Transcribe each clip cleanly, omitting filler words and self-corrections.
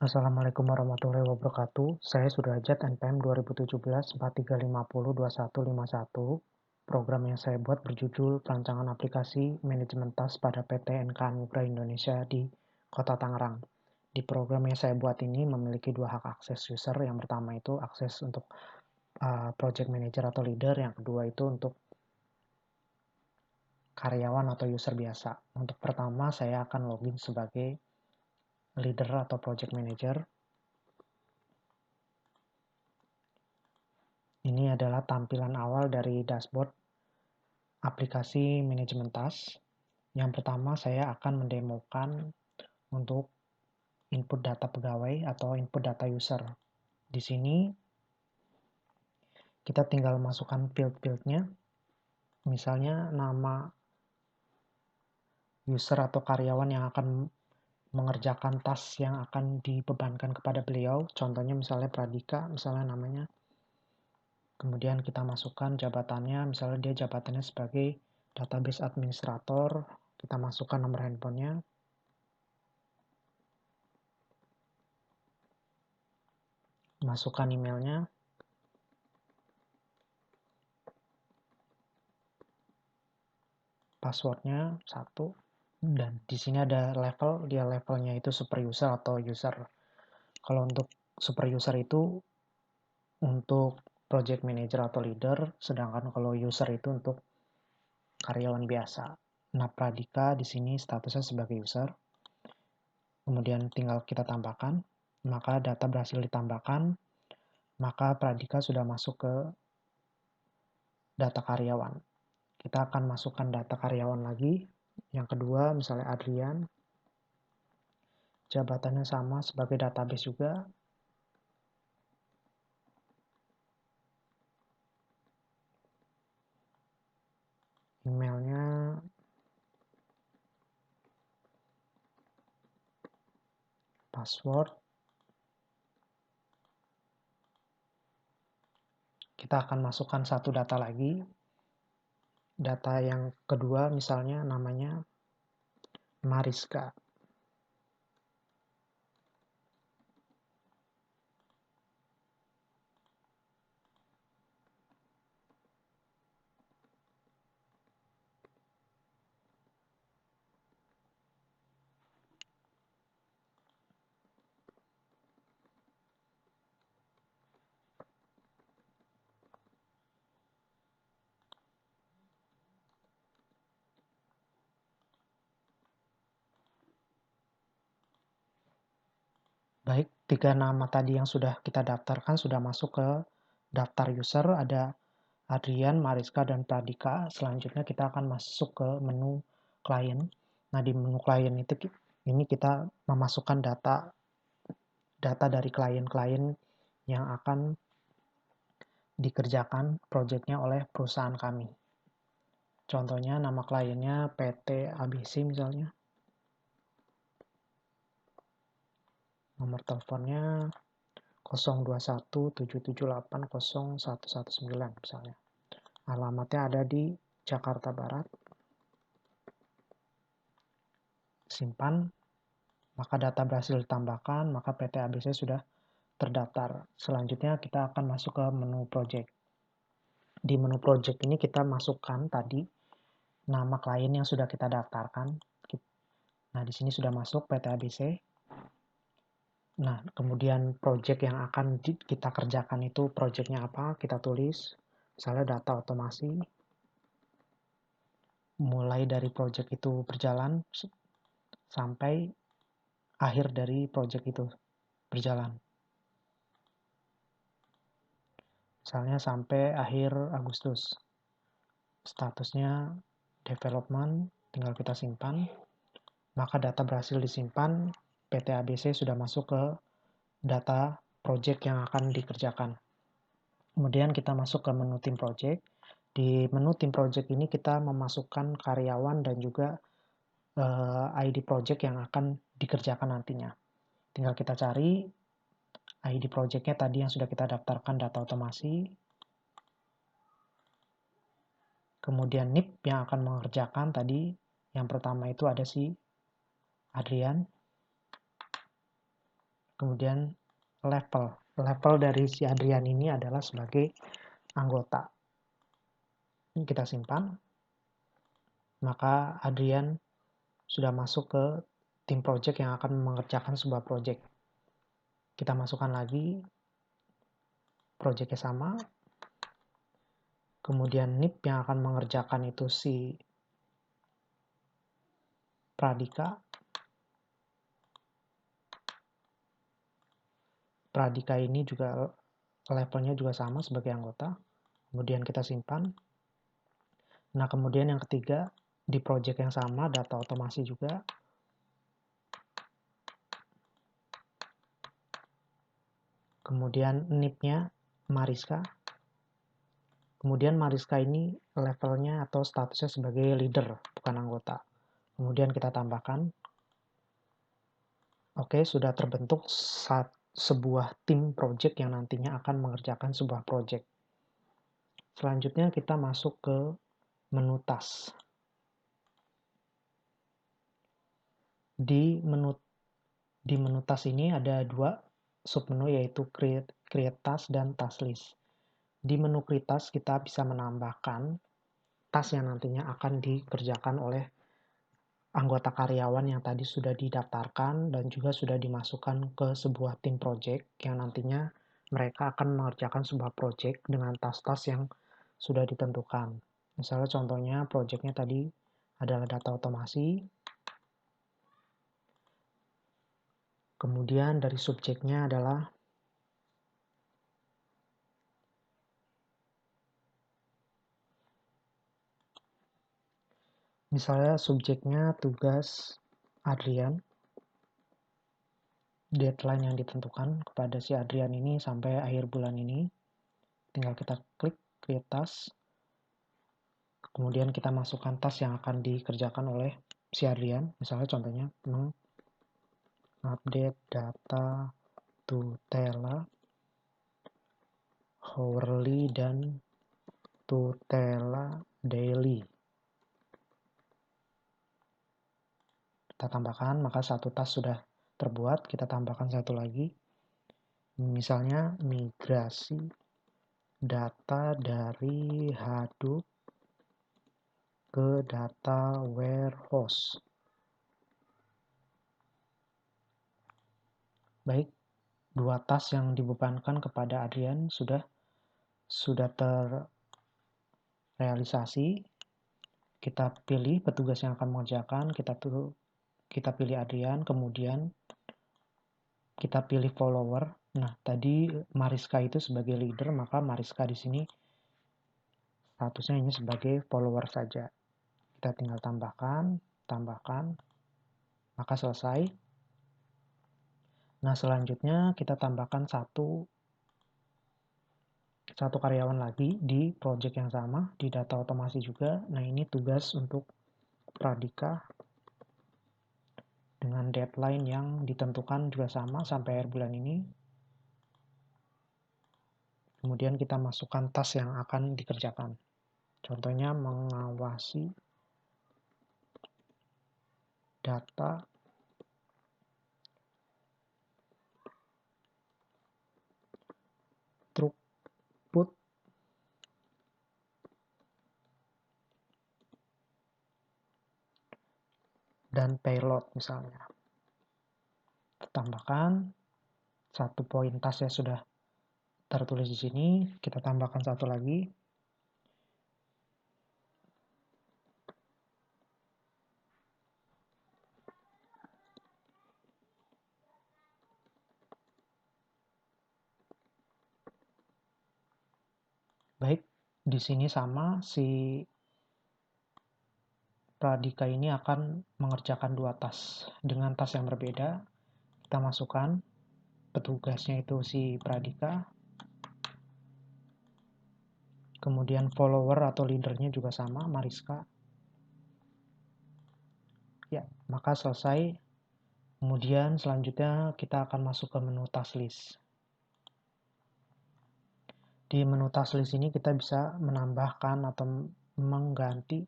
Assalamualaikum warahmatullahi wabarakatuh. Saya Sudrajat NPM 2017-4350-2151. Program yang saya buat berjudul Perancangan Aplikasi Manajemen Tas pada PT NK Anugrah Indonesia di Kota Tangerang. Di program yang saya buat ini memiliki dua hak akses user. Yang pertama itu akses untuk project manager atau leader. Yang kedua itu untuk karyawan atau user biasa. Untuk pertama saya akan login sebagai leader atau project manager. Ini adalah tampilan awal dari dashboard aplikasi manajemen tas. Yang pertama saya akan mendemokan untuk input data pegawai atau input data user. Di sini kita tinggal masukkan field-fieldnya, misalnya nama user atau karyawan yang akan mengerjakan tas yang akan dibebankan kepada beliau. Contohnya misalnya Pradika, misalnya namanya. Kemudian kita masukkan jabatannya, misalnya dia jabatannya sebagai database administrator, kita masukkan nomor handphonenya. Masukkan emailnya. Passwordnya 1. Dan di sini ada level, dia levelnya itu super user atau user. Kalau untuk super user itu untuk project manager atau leader, sedangkan kalau user itu untuk karyawan biasa. Nah, Pradika di sini statusnya sebagai user. Kemudian tinggal kita tambahkan, maka data berhasil ditambahkan, maka Pradika sudah masuk ke data karyawan. Kita akan masukkan data karyawan lagi. Yang kedua, misalnya Adrian, jabatannya sama sebagai database juga. Emailnya password. Kita akan masukkan satu data lagi. Data yang kedua misalnya namanya Mariska. Baik, tiga nama tadi yang sudah kita daftarkan sudah masuk ke daftar user. Ada Adrian, Mariska, dan Pradika. Selanjutnya kita akan masuk ke menu klien. Nah, di menu klien itu ini kita memasukkan data dari klien-klien yang akan dikerjakan proyeknya oleh perusahaan kami. Contohnya nama kliennya PT ABC misalnya. Nomor teleponnya 0217780119 misalnya. Alamatnya ada di Jakarta Barat. Simpan. Maka data berhasil ditambahkan, maka PT ABC sudah terdaftar. Selanjutnya kita akan masuk ke menu project. Di menu project ini kita masukkan tadi nama klien yang sudah kita daftarkan. Nah, di sini sudah masuk PT ABC. Nah, kemudian project yang akan kita kerjakan itu projectnya apa, kita tulis. Misalnya data otomasi. Mulai dari project itu berjalan sampai akhir dari project itu berjalan. Misalnya sampai akhir Agustus. Statusnya development, tinggal kita simpan. Maka data berhasil disimpan, PT ABC sudah masuk ke data project yang akan dikerjakan. Kemudian kita masuk ke menu tim project. Di menu tim project ini kita memasukkan karyawan dan juga ID project yang akan dikerjakan nantinya. Tinggal kita cari ID project-nya tadi yang sudah kita daftarkan data otomasi. Kemudian NIP yang akan mengerjakan tadi. Yang pertama itu ada si Adrian. kemudian level dari si Adrian ini adalah sebagai anggota. Ini kita simpan, maka Adrian sudah masuk ke tim project yang akan mengerjakan sebuah project. Kita masukkan lagi, projectnya sama, kemudian NIP yang akan mengerjakan itu si Pradika. Pradika ini juga levelnya juga sama sebagai anggota. Kemudian kita simpan. Nah, kemudian yang ketiga, di project yang sama, data otomasi juga. Kemudian NIP-nya Mariska. Kemudian Mariska ini levelnya atau statusnya sebagai leader, bukan anggota. Kemudian kita tambahkan. Oke, sudah terbentuk sebuah tim project yang nantinya akan mengerjakan sebuah project. Selanjutnya kita masuk ke menu task. Di menu task ini ada dua submenu, yaitu create task dan task list. Di menu create task kita bisa menambahkan task yang nantinya akan dikerjakan oleh anggota karyawan yang tadi sudah didaftarkan dan juga sudah dimasukkan ke sebuah tim project yang nantinya mereka akan mengerjakan sebuah project dengan task-task yang sudah ditentukan. Misalnya contohnya projectnya tadi adalah data otomasi. Kemudian dari subjeknya adalah misalnya subjeknya tugas Adrian. Deadline yang ditentukan kepada si Adrian ini sampai akhir bulan ini. Tinggal kita klik create task. Kemudian kita masukkan task yang akan dikerjakan oleh si Adrian. Misalnya contohnya update data to Tela hourly dan to Tela daily. Kita tambahkan, maka satu task sudah terbuat. Kita tambahkan satu lagi. Misalnya migrasi data dari Hadoop ke data warehouse. Baik, dua task yang dibebankan kepada Adrian sudah terrealisasi. Kita pilih petugas yang akan mengerjakan, kita pilih Adrian, kemudian kita pilih follower. Nah, tadi Mariska itu sebagai leader, maka Mariska di sini statusnya ini sebagai follower saja. Kita tinggal tambahkan, maka selesai. Nah, selanjutnya kita tambahkan satu karyawan lagi di project yang sama, di data otomasi juga. Nah, ini tugas untuk Pradika dengan deadline yang ditentukan juga sama sampai akhir bulan ini. Kemudian kita masukkan task yang akan dikerjakan. Contohnya mengawasi data throughput dan payload misalnya. Tambahkan satu poin task yang sudah tertulis di sini, kita tambahkan satu lagi. Baik, di sini sama si Pradika ini akan mengerjakan dua task. Dengan task yang berbeda, kita masukkan petugasnya itu si Pradika. Kemudian follower atau leadernya juga sama, Mariska. Ya, maka selesai. Kemudian selanjutnya kita akan masuk ke menu task list. Di menu task list ini kita bisa menambahkan atau mengganti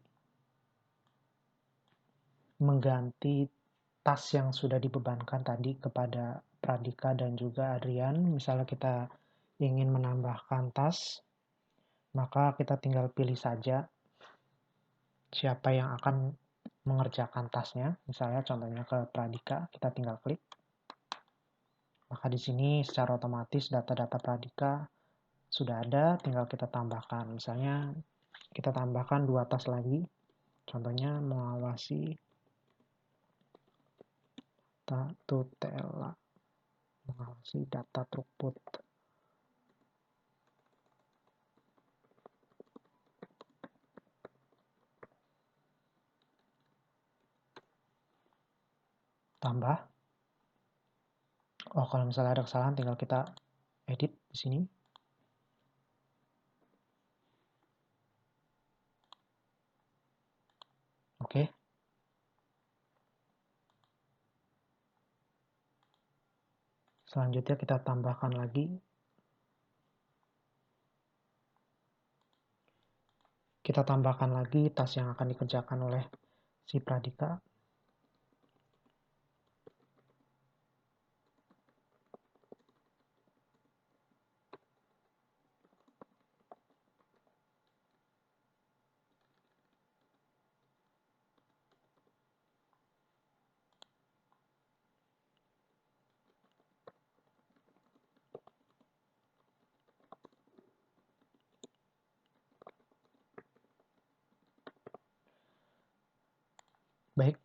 tas yang sudah dibebankan tadi kepada Pradika dan juga Adrian. Misalnya kita ingin menambahkan tas, maka kita tinggal pilih saja siapa yang akan mengerjakan tasnya. Misalnya contohnya ke Pradika, kita tinggal klik. Maka di sini secara otomatis data-data Pradika sudah ada, tinggal kita tambahkan. Misalnya kita tambahkan 2 tas lagi. Contohnya mengawasi tutela, mengawasi data throughput. Tambah. Oh, kalau misalnya ada kesalahan tinggal kita edit di sini. Oke. Selanjutnya kita tambahkan lagi. Kita tambahkan lagi tas yang akan dikerjakan oleh si Pradika. Baik,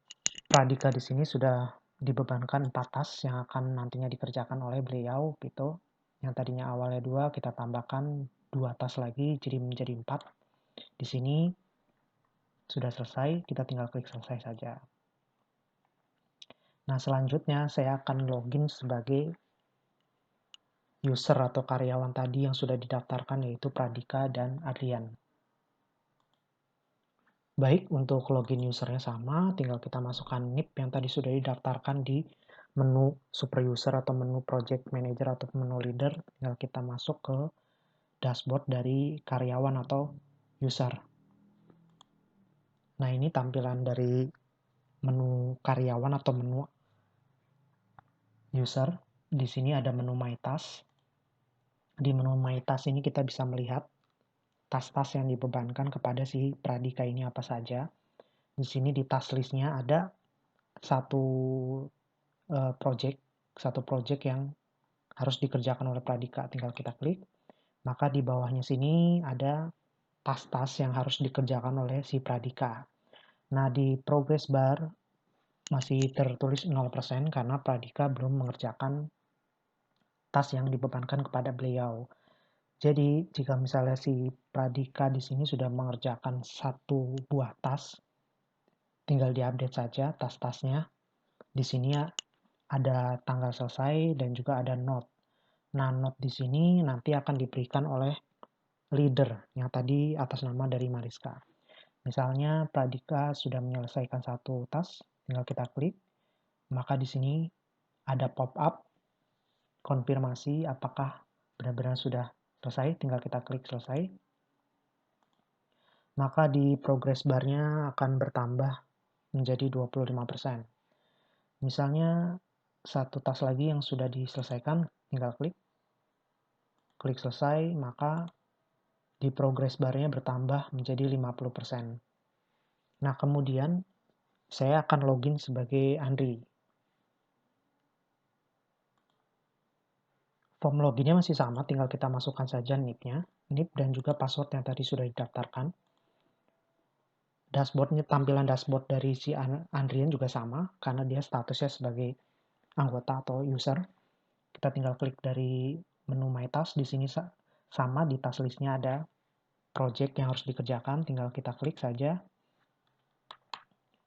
Pradika di sini sudah dibebankan 4 tas yang akan nantinya dikerjakan oleh beliau gitu. Yang tadinya awalnya 2, kita tambahkan 2 tas lagi jadi menjadi 4. Di sini sudah selesai, kita tinggal klik selesai saja. Nah, selanjutnya saya akan login sebagai user atau karyawan tadi yang sudah didaftarkan, yaitu Pradika dan Adrian. Baik, untuk login usernya sama, tinggal kita masukkan NIP yang tadi sudah didaftarkan di menu super user atau menu project manager atau menu leader. Tinggal kita masuk ke dashboard dari karyawan atau user. Nah, ini tampilan dari menu karyawan atau menu user. Di sini ada menu My Task. Di menu My Task ini kita bisa melihat tas-tas yang dibebankan kepada si Pradika ini apa saja. Di sini di task listnya ada satu project yang harus dikerjakan oleh Pradika. Tinggal kita klik. Maka di bawahnya sini ada tas-tas yang harus dikerjakan oleh si Pradika. Nah, di progress bar masih tertulis 0% karena Pradika belum mengerjakan tas yang dibebankan kepada beliau. Jadi, jika misalnya si Pradika di sini sudah mengerjakan satu buah tas, tinggal diupdate saja tas-tasnya. Di sini ada tanggal selesai dan juga ada note. Nah, note di sini nanti akan diberikan oleh leader yang tadi atas nama dari Mariska. Misalnya Pradika sudah menyelesaikan satu tas, tinggal kita klik, maka di sini ada pop-up konfirmasi apakah benar-benar sudah selesai, tinggal kita klik selesai. Maka di progress bar-nya akan bertambah menjadi 25%. Misalnya satu tas lagi yang sudah diselesaikan, tinggal klik selesai, maka di progress bar-nya bertambah menjadi 50%. Nah, kemudian saya akan login sebagai Andri. Form loginnya masih sama, tinggal kita masukkan saja NIP-nya, NIP dan juga password yang tadi sudah didaftarkan. Dashboardnya, tampilan dashboard dari si Andrian juga sama, karena dia statusnya sebagai anggota atau user. Kita tinggal klik dari menu My Task, di sini sama, di task listnya ada project yang harus dikerjakan, tinggal kita klik saja.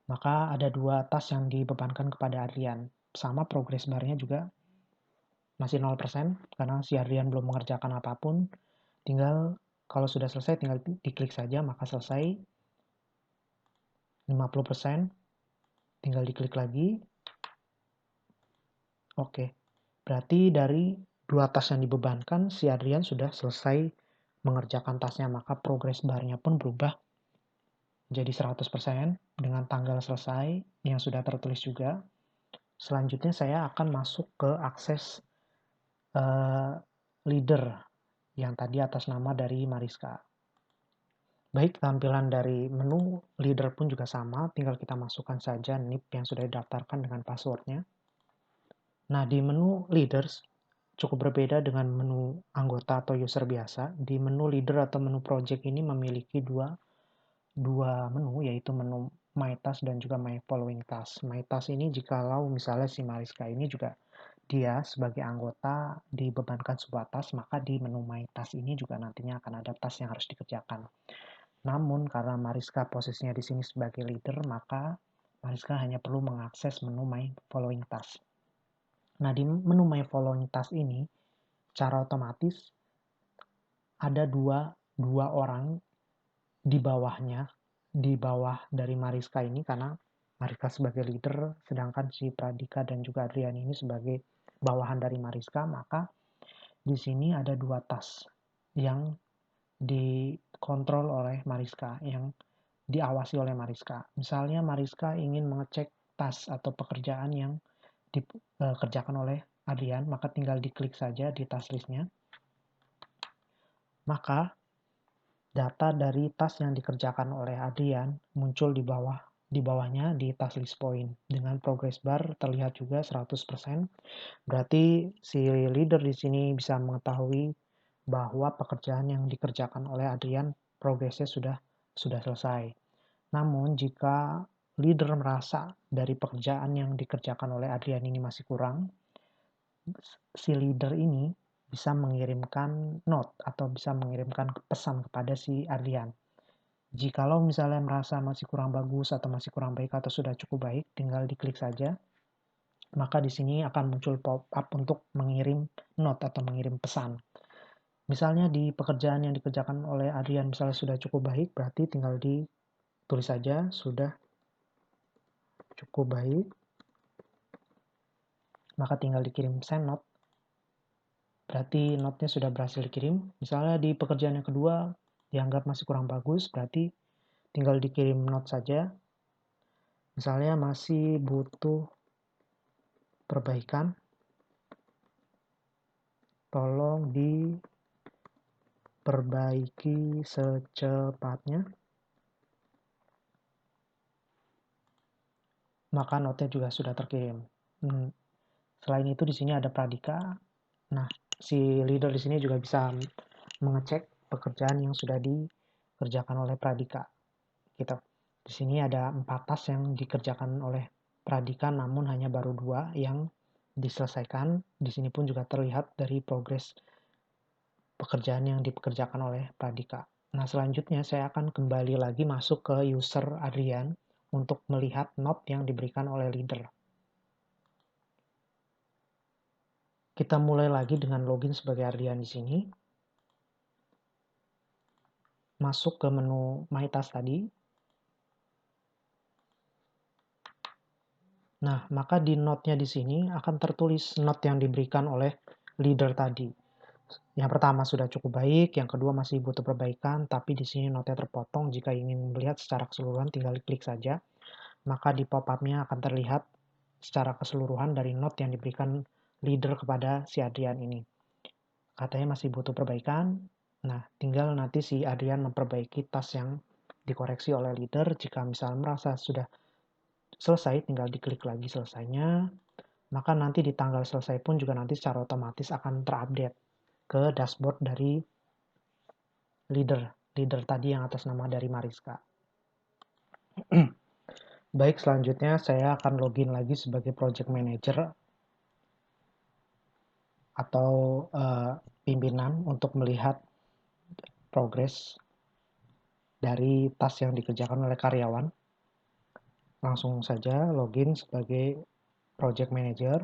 Maka ada 2 task yang dibebankan kepada Adrian. Sama progress bar-nya juga masih 0% karena si Adrian belum mengerjakan apapun. Tinggal kalau sudah selesai tinggal diklik saja maka selesai. 50%. Tinggal diklik lagi. Oke. Berarti dari 2 tas yang dibebankan si Adrian sudah selesai mengerjakan tasnya, maka progress bar-nya pun berubah jadi 100% dengan tanggal selesai yang sudah tertulis juga. Selanjutnya saya akan masuk ke akses leader yang tadi atas nama dari Mariska. Baik, tampilan dari menu leader pun juga sama, tinggal kita masukkan saja NIP yang sudah didaftarkan dengan passwordnya. Nah, di menu leaders cukup berbeda dengan menu anggota atau user biasa. Di menu leader atau menu project ini memiliki dua menu, yaitu menu My Task dan juga My Following Task. My Task ini jikalau misalnya si Mariska ini juga dia sebagai anggota dibebankan sebuah task, maka di menu My Task ini juga nantinya akan ada task yang harus dikerjakan. Namun karena Mariska posisinya di sini sebagai leader, maka Mariska hanya perlu mengakses menu My Following Task. Nah, di menu My Following Task ini, secara otomatis ada dua orang di bawahnya, di bawah dari Mariska ini, karena Mariska sebagai leader, sedangkan si Pradika dan juga Adrian ini sebagai bawahan dari Mariska, maka di sini ada dua task yang dikontrol oleh Mariska, yang diawasi oleh Mariska. Misalnya Mariska ingin mengecek task atau pekerjaan yang dikerjakan oleh Adrian, maka tinggal diklik saja di task listnya. Maka data dari task yang dikerjakan oleh Adrian muncul di bawahnya di task list point. Dengan progress bar terlihat juga 100%. Berarti si leader di sini bisa mengetahui bahwa pekerjaan yang dikerjakan oleh Adrian progresnya sudah selesai. Namun jika leader merasa dari pekerjaan yang dikerjakan oleh Adrian ini masih kurang, si leader ini bisa mengirimkan note atau bisa mengirimkan pesan kepada si Adrian. Jikalau misalnya merasa masih kurang bagus atau masih kurang baik atau sudah cukup baik, tinggal diklik saja. Maka di sini akan muncul pop-up untuk mengirim note atau mengirim pesan. Misalnya di pekerjaan yang dikerjakan oleh Adrian misalnya sudah cukup baik, berarti tinggal ditulis saja sudah cukup baik. Maka tinggal dikirim send note. Berarti note-nya sudah berhasil dikirim. Misalnya di pekerjaan yang kedua dianggap masih kurang bagus, berarti tinggal dikirim note saja. Misalnya masih butuh perbaikan, tolong diperbaiki secepatnya. Maka note-nya juga sudah terkirim. Selain itu di sini ada Pradika. Nah, si leader di sini juga bisa mengecek pekerjaan yang sudah dikerjakan oleh Pradika. Gitu. Di sini ada 4 task yang dikerjakan oleh Pradika, namun hanya baru 2 yang diselesaikan. Di sini pun juga terlihat dari progres pekerjaan yang dikerjakan oleh Pradika. Nah, selanjutnya saya akan kembali lagi masuk ke user Adrian untuk melihat note yang diberikan oleh leader. Kita mulai lagi dengan login sebagai Adrian di sini. Masuk ke menu My Task tadi. Nah, maka di note-nya di sini akan tertulis note yang diberikan oleh leader tadi. Yang pertama sudah cukup baik, yang kedua masih butuh perbaikan, tapi di sini note-nya terpotong. Jika ingin melihat secara keseluruhan tinggal klik saja. Maka di pop-up-nya akan terlihat secara keseluruhan dari note yang diberikan leader kepada si Adrian ini. Katanya masih butuh perbaikan. Nah, tinggal nanti si Adrian memperbaiki task yang dikoreksi oleh leader. Jika misal merasa sudah selesai, tinggal diklik lagi selesainya. Maka nanti di tanggal selesai pun juga nanti secara otomatis akan terupdate ke dashboard dari leader tadi yang atas nama dari Mariska. Baik, selanjutnya saya akan login lagi sebagai project manager atau pimpinan untuk melihat progres dari task yang dikerjakan oleh karyawan. Langsung saja login sebagai project manager.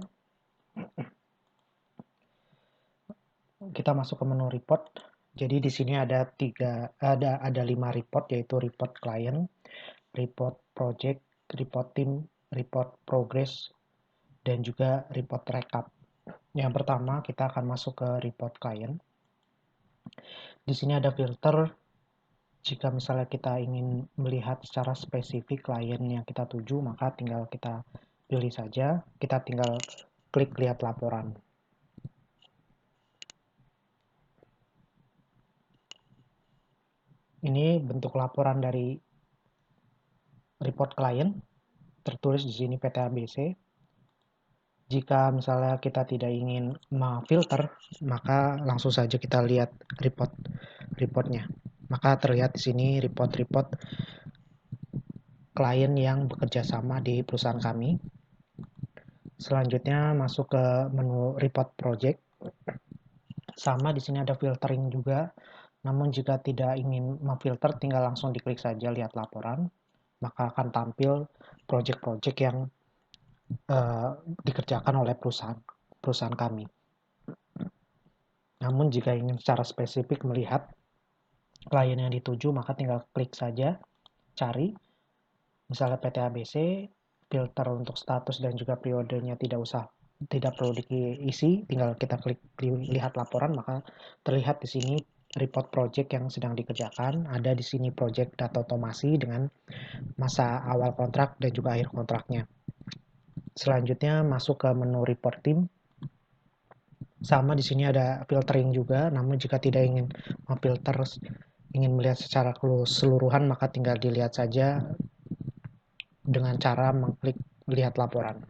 Kita masuk ke menu report. Jadi di sini ada 5 report, yaitu report client, report project, report team, report progress, dan juga report recap. Yang pertama kita akan masuk ke report client. Di sini ada filter. Jika misalnya kita ingin melihat secara spesifik klien yang kita tuju, maka tinggal kita pilih saja, kita tinggal klik lihat laporan. Ini bentuk laporan dari report klien, tertulis di sini PT ABC. Jika misalnya kita tidak ingin memfilter, maka langsung saja kita lihat reportnya. Maka terlihat di sini report-report klien yang bekerja sama di perusahaan kami. Selanjutnya masuk ke menu report project. Sama di sini ada filtering juga. Namun jika tidak ingin memfilter, tinggal langsung diklik saja lihat laporan. Maka akan tampil project-project yang dikerjakan oleh perusahaan kami. Namun jika ingin secara spesifik melihat klien yang dituju, maka tinggal klik saja, cari, misalnya PT ABC, filter untuk status dan juga periodenya tidak perlu diisi, tinggal kita klik lihat laporan, maka terlihat di sini report project yang sedang dikerjakan, ada di sini project data otomasi dengan masa awal kontrak dan juga akhir kontraknya. Selanjutnya masuk ke menu report team. Sama di sini ada filtering juga, namun jika tidak ingin memfilter, ingin melihat secara keseluruhan, maka tinggal dilihat saja dengan cara mengklik lihat laporan.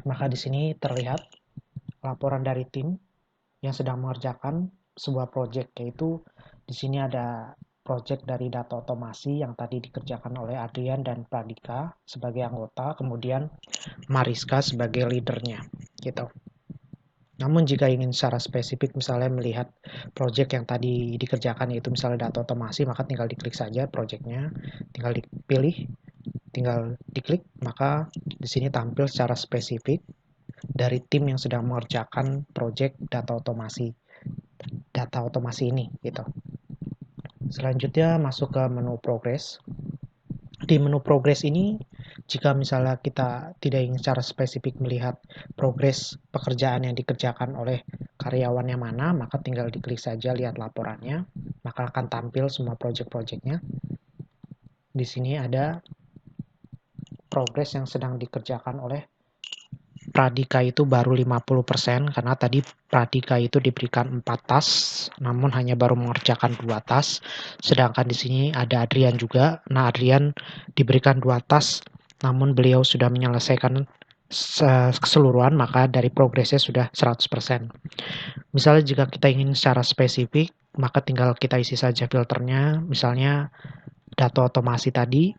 Maka di sini terlihat laporan dari tim yang sedang mengerjakan sebuah project, yaitu di sini ada project dari data otomasi yang tadi dikerjakan oleh Adrian dan Pradika sebagai anggota, kemudian Mariska sebagai leadernya, gitu. Namun jika ingin secara spesifik misalnya melihat project yang tadi dikerjakan yaitu misalnya data otomasi, maka tinggal diklik saja projectnya, tinggal dipilih, tinggal diklik, maka di sini tampil secara spesifik dari tim yang sedang mengerjakan project data otomasi ini, gitu. Selanjutnya masuk ke menu progress. Di menu progress ini, jika misalnya kita tidak ingin secara spesifik melihat progres pekerjaan yang dikerjakan oleh karyawan yang mana, maka tinggal diklik saja lihat laporannya, maka akan tampil semua project-projectnya. Di sini ada progres yang sedang dikerjakan oleh Pradika itu baru 50% karena tadi Pradika itu diberikan 4 tas namun hanya baru mengerjakan 2 tas. Sedangkan di sini ada Adrian juga. Nah, Adrian diberikan 2 tas namun beliau sudah menyelesaikan keseluruhan, maka dari progresnya sudah 100%. Misalnya jika kita ingin secara spesifik, maka tinggal kita isi saja filternya, misalnya data otomasi tadi.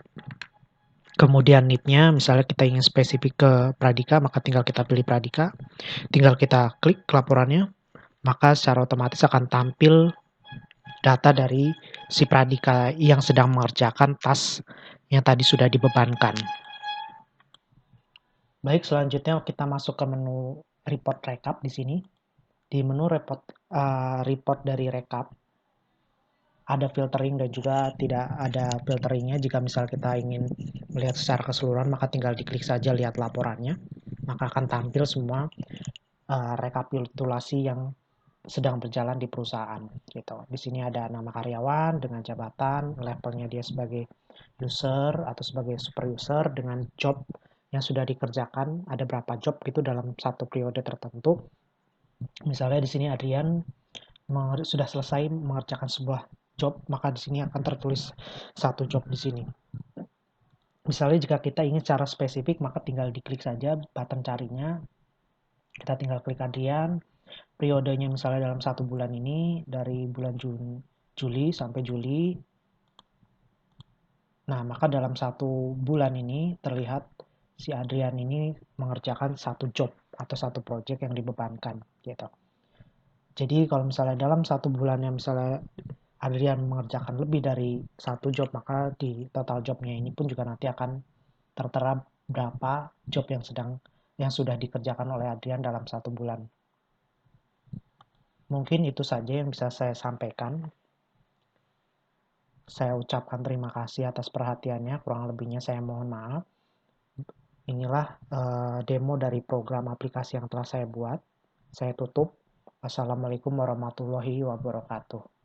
Kemudian NIP-nya, misalnya kita ingin spesifik ke Pradika, maka tinggal kita pilih Pradika. Tinggal kita klik laporannya, maka secara otomatis akan tampil data dari si Pradika yang sedang mengerjakan tas yang tadi sudah dibebankan. Baik, selanjutnya kita masuk ke menu report recap di sini. Di menu report dari recap, ada filtering dan juga tidak ada filteringnya. Jika misal kita ingin melihat secara keseluruhan, maka tinggal diklik saja lihat laporannya. Maka akan tampil semua rekapitulasi yang sedang berjalan di perusahaan, gitu. Di sini ada nama karyawan dengan jabatan, levelnya dia sebagai user atau sebagai super user dengan job yang sudah dikerjakan, ada berapa job gitu dalam satu periode tertentu. Misalnya di sini Adrian sudah selesai mengerjakan sebuah job, maka di sini akan tertulis satu job di sini. Misalnya jika kita ingin secara spesifik, maka tinggal diklik saja button carinya. Kita tinggal klik Adrian. Periodenya misalnya dalam 1 bulan ini, dari bulan Juli sampai Juli. Nah, maka dalam 1 bulan ini terlihat si Adrian ini mengerjakan satu job atau satu project yang dibebankan, gitu. Jadi kalau misalnya dalam 1 bulan yang misalnya Adrian mengerjakan lebih dari 1 job, maka di total jobnya ini pun juga nanti akan tertera berapa job yang sudah dikerjakan oleh Adrian dalam 1 bulan. Mungkin itu saja yang bisa saya sampaikan. Saya ucapkan terima kasih atas perhatiannya, kurang lebihnya saya mohon maaf. Inilah demo dari program aplikasi yang telah saya buat. Saya tutup. Wassalamualaikum warahmatullahi wabarakatuh.